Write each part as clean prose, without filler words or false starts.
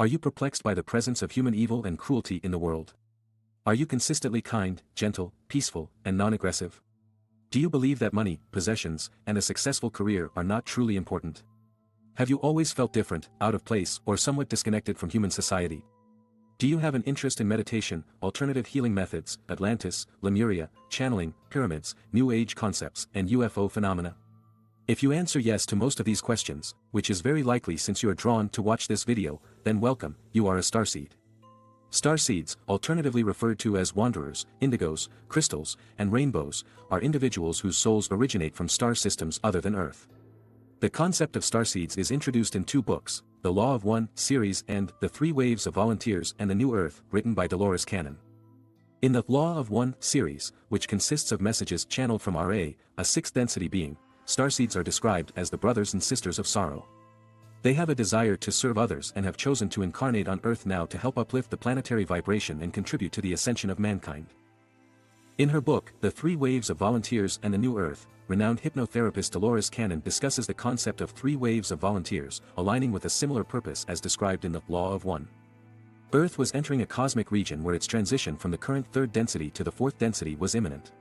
Are you perplexed by the presence of human evil and cruelty in the world? Are you consistently kind, gentle, peaceful, and non-aggressive? Do you believe that money, possessions, and a successful career are not truly important? Have you always felt different, out of place, or somewhat disconnected from human society? Do you have an interest in meditation, alternative healing methods, Atlantis, Lemuria, channeling, pyramids, New Age concepts, and UFO phenomena? If you answer yes to most of these questions, which is very likely since you are drawn to watch this video, then welcome, you are a starseed. Starseeds, alternatively referred to as wanderers, indigos, crystals, and rainbows, are individuals whose souls originate from star systems other than Earth. The concept of starseeds is introduced in two books, The Law of One series and The Three Waves of Volunteers and the New Earth, written by Dolores. In the Law of One series, which consists of messages channeled from Ra, a sixth density being, starseeds are described as the brothers and sisters of sorrow. They have a desire to serve others and have chosen to incarnate on Earth now to help uplift the planetary vibration and contribute to the ascension of mankind. In her book, The Three Waves of Volunteers and the New Earth, renowned hypnotherapist Dolores discusses the concept of three waves of volunteers, aligning with a similar purpose as described in the Law of One. Earth was entering a cosmic region where its transition from the current third density to the fourth density was imminent.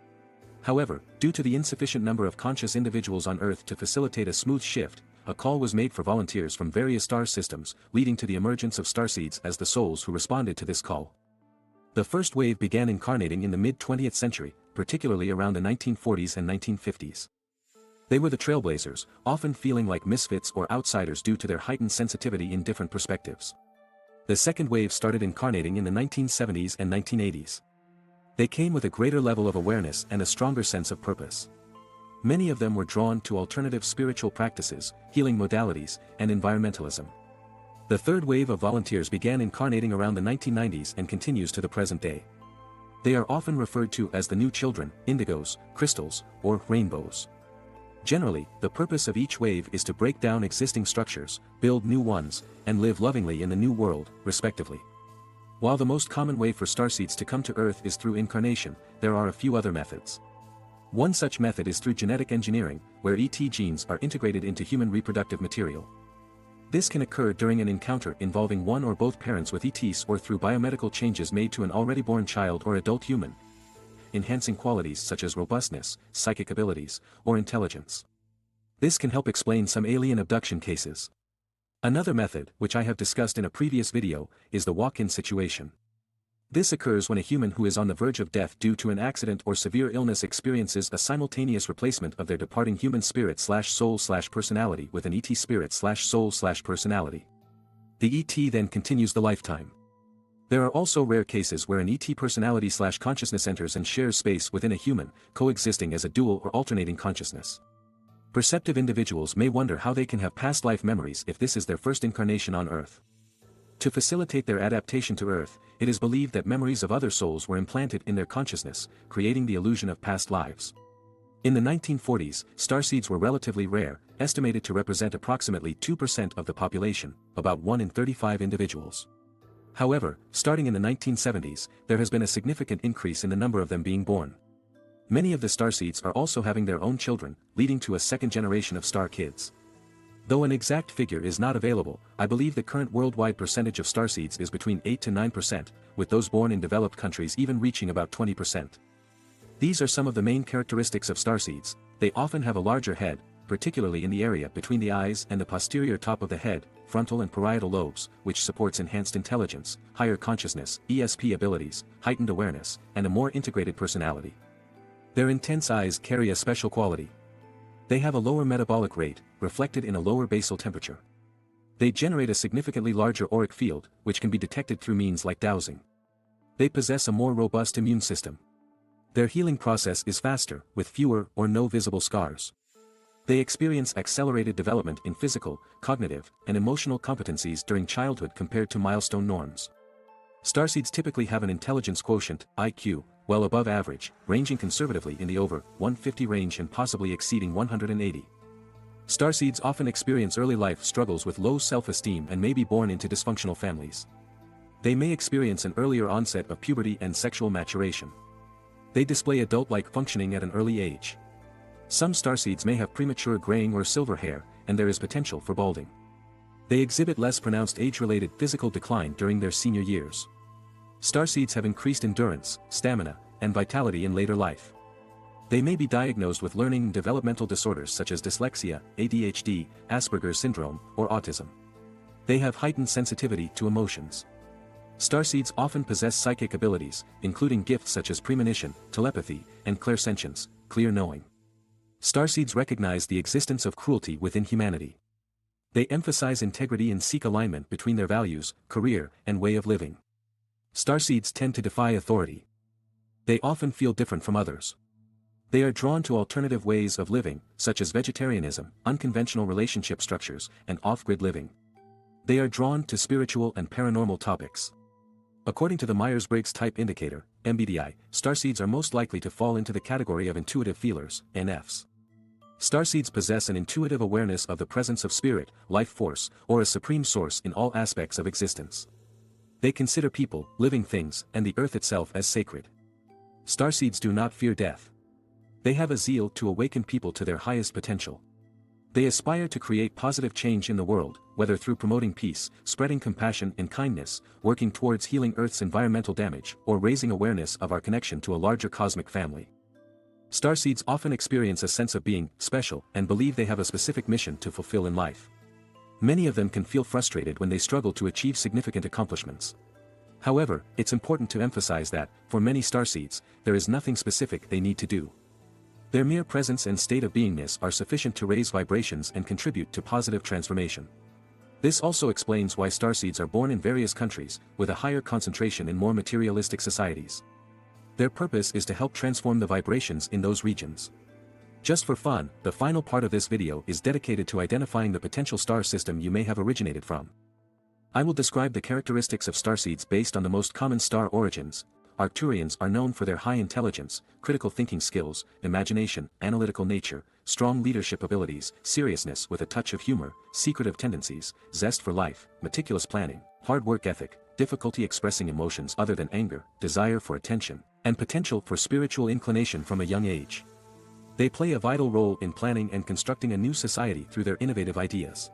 However, due to the insufficient number of conscious individuals on Earth to facilitate a smooth shift, a call was made for volunteers from various star systems, leading to the emergence of starseeds as the souls who responded to this call. The first wave began incarnating in the mid-20th century, particularly around the 1940s and 1950s. They were the trailblazers, often feeling like misfits or outsiders due to their heightened sensitivity in different perspectives. The second wave started incarnating in the 1970s and 1980s. They came with a greater level of awareness and a stronger sense of purpose. Many of them were drawn to alternative spiritual practices, healing modalities, and environmentalism. The third wave of volunteers began incarnating around the 1990s and continues to the present day. They are often referred to as the new children, indigos, crystals, or rainbows. Generally, the purpose of each wave is to break down existing structures, build new ones, and live lovingly in the new world, respectively. While the most common way for starseeds to come to Earth is through incarnation, there are a few other methods. One such method is through genetic engineering, where ET genes are integrated into human reproductive material. This can occur during an encounter involving one or both parents with ETs or through biomedical changes made to an already born child or adult human, enhancing qualities such as robustness, psychic abilities, or intelligence. This can help explain some alien abduction cases. Another method, which I have discussed in a previous video, is the walk-in situation. This occurs when a human who is on the verge of death due to an accident or severe illness experiences a simultaneous replacement of their departing human spirit/soul/personality with an ET spirit/soul/personality. The ET then continues the lifetime. There are also rare cases where an ET personality/consciousness enters and shares space within a human, coexisting as a dual or alternating consciousness. Perceptive individuals may wonder how they can have past life memories if this is their first incarnation on Earth. To facilitate their adaptation to Earth, it is believed that memories of other souls were implanted in their consciousness, creating the illusion of past lives. In the 1940s, starseeds were relatively rare, estimated to represent approximately 2% of the population, about 1 in 35 individuals. However, starting in the 1970s, there has been a significant increase in the number of them being born. Many of the starseeds are also having their own children, leading to a second generation of star kids. Though an exact figure is not available, I believe the current worldwide percentage of starseeds is between 8 to 9%, with those born in developed countries even reaching about 20%. These are some of the main characteristics of starseeds. They often have a larger head, particularly in the area between the eyes and the posterior top of the head, frontal and parietal lobes, which supports enhanced intelligence, higher consciousness, ESP abilities, heightened awareness, and a more integrated personality. Their intense eyes carry a special quality. They have a lower metabolic rate, reflected in a lower basal temperature. They generate a significantly larger auric field, which can be detected through means like dowsing. They possess a more robust immune system. Their healing process is faster, with fewer or no visible scars. They experience accelerated development in physical, cognitive, and emotional competencies during childhood compared to milestone norms. Starseeds typically have an intelligence quotient, IQ, well above average, ranging conservatively in the over 150 range and possibly exceeding 180. Starseeds often experience early life struggles with low self-esteem and may be born into dysfunctional families. They may experience an earlier onset of puberty and sexual maturation. They display adult-like functioning at an early age. Some starseeds may have premature graying or silver hair, and there is potential for balding. They exhibit less pronounced age-related physical decline during their senior years. Starseeds have increased endurance, stamina, and vitality in later life. They may be diagnosed with learning and developmental disorders such as dyslexia, ADHD, Asperger's syndrome, or autism. They have heightened sensitivity to emotions. Starseeds often possess psychic abilities, including gifts such as premonition, telepathy, and clairsentience, clear knowing. Starseeds recognize the existence of cruelty within humanity. They emphasize integrity and seek alignment between their values, career, and way of living. Starseeds tend to defy authority. They often feel different from others. They are drawn to alternative ways of living, such as vegetarianism, unconventional relationship structures, and off-grid living. They are drawn to spiritual and paranormal topics. According to the Myers-Briggs Type Indicator, MBTI, starseeds are most likely to fall into the category of intuitive feelers, NFs. Starseeds possess an intuitive awareness of the presence of spirit, life force, or a supreme source in all aspects of existence. They consider people, living things, and the earth itself as sacred. Starseeds do not fear death. They have a zeal to awaken people to their highest potential. They aspire to create positive change in the world, whether through promoting peace, spreading compassion and kindness, working towards healing Earth's environmental damage, or raising awareness of our connection to a larger cosmic family. Starseeds often experience a sense of being special and believe they have a specific mission to fulfill in life. Many of them can feel frustrated when they struggle to achieve significant accomplishments. However, it's important to emphasize that, for many starseeds, there is nothing specific they need to do. Their mere presence and state of beingness are sufficient to raise vibrations and contribute to positive transformation. This also explains why starseeds are born in various countries, with a higher concentration in more materialistic societies. Their purpose is to help transform the vibrations in those regions. Just for fun, the final part of this video is dedicated to identifying the potential star system you may have originated from. I will describe the characteristics of starseeds based on the most common star origins. Arcturians are known for their high intelligence, critical thinking skills, imagination, analytical nature, strong leadership abilities, seriousness with a touch of humor, secretive tendencies, zest for life, meticulous planning, hard work ethic, difficulty expressing emotions other than anger, desire for attention, and potential for spiritual inclination from a young age. They play a vital role in planning and constructing a new society through their innovative ideas.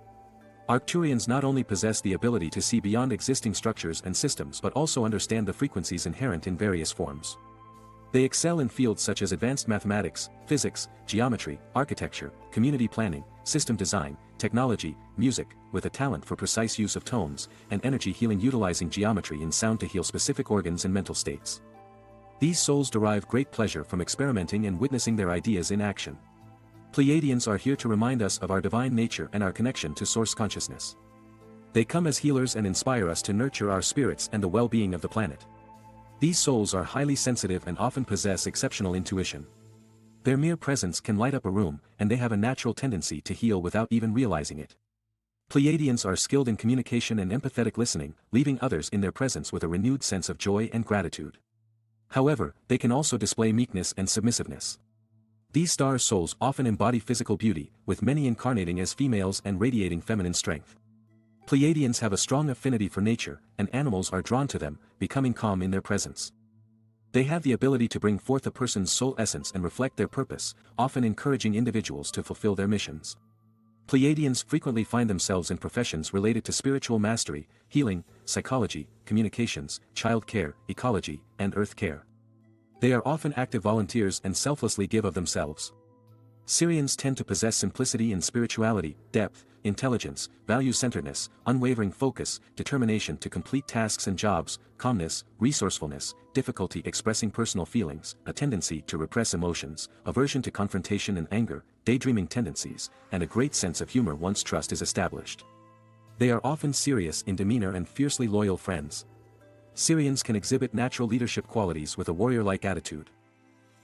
Arcturians not only possess the ability to see beyond existing structures and systems but also understand the frequencies inherent in various forms. They excel in fields such as advanced mathematics, physics, geometry, architecture, community planning, system design, technology, music, with a talent for precise use of tones, and energy healing utilizing geometry and sound to heal specific organs and mental states. These souls derive great pleasure from experimenting and witnessing their ideas in action. Pleiadians are here to remind us of our divine nature and our connection to source consciousness. They come as healers and inspire us to nurture our spirits and the well-being of the planet. These souls are highly sensitive and often possess exceptional intuition. Their mere presence can light up a room, and they have a natural tendency to heal without even realizing it. Pleiadians are skilled in communication and empathetic listening, leaving others in their presence with a renewed sense of joy and gratitude. However, they can also display meekness and submissiveness. These star souls often embody physical beauty, with many incarnating as females and radiating feminine strength. Pleiadians have a strong affinity for nature, and animals are drawn to them, becoming calm in their presence. They have the ability to bring forth a person's soul essence and reflect their purpose, often encouraging individuals to fulfill their missions. Pleiadians frequently find themselves in professions related to spiritual mastery, healing, psychology, communications, child care, ecology, and earth care. They are often active volunteers and selflessly give of themselves. Sirians tend to possess simplicity and spirituality, depth, intelligence, value-centeredness, unwavering focus, determination to complete tasks and jobs, calmness, resourcefulness, difficulty expressing personal feelings, a tendency to repress emotions, aversion to confrontation and anger, daydreaming tendencies, and a great sense of humor once trust is established. They are often serious in demeanor and fiercely loyal friends. Sirians can exhibit natural leadership qualities with a warrior-like attitude.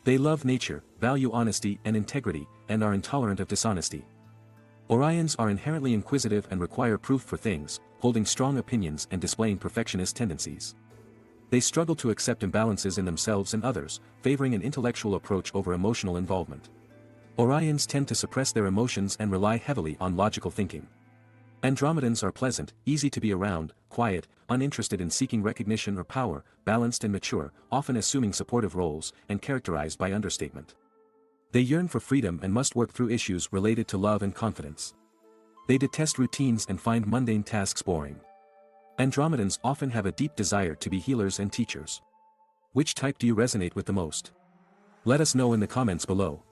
They love nature, value honesty and integrity, and are intolerant of dishonesty. Orions are inherently inquisitive and require proof for things, holding strong opinions and displaying perfectionist tendencies. They struggle to accept imbalances in themselves and others, favoring an intellectual approach over emotional involvement. Orions tend to suppress their emotions and rely heavily on logical thinking. Andromedans are pleasant, easy to be around, quiet, uninterested in seeking recognition or power, balanced and mature, often assuming supportive roles, and characterized by understatement. They yearn for freedom and must work through issues related to love and confidence. They detest routines and find mundane tasks boring. Andromedans often have a deep desire to be healers and teachers. Which type do you resonate with the most? Let us know in the comments below.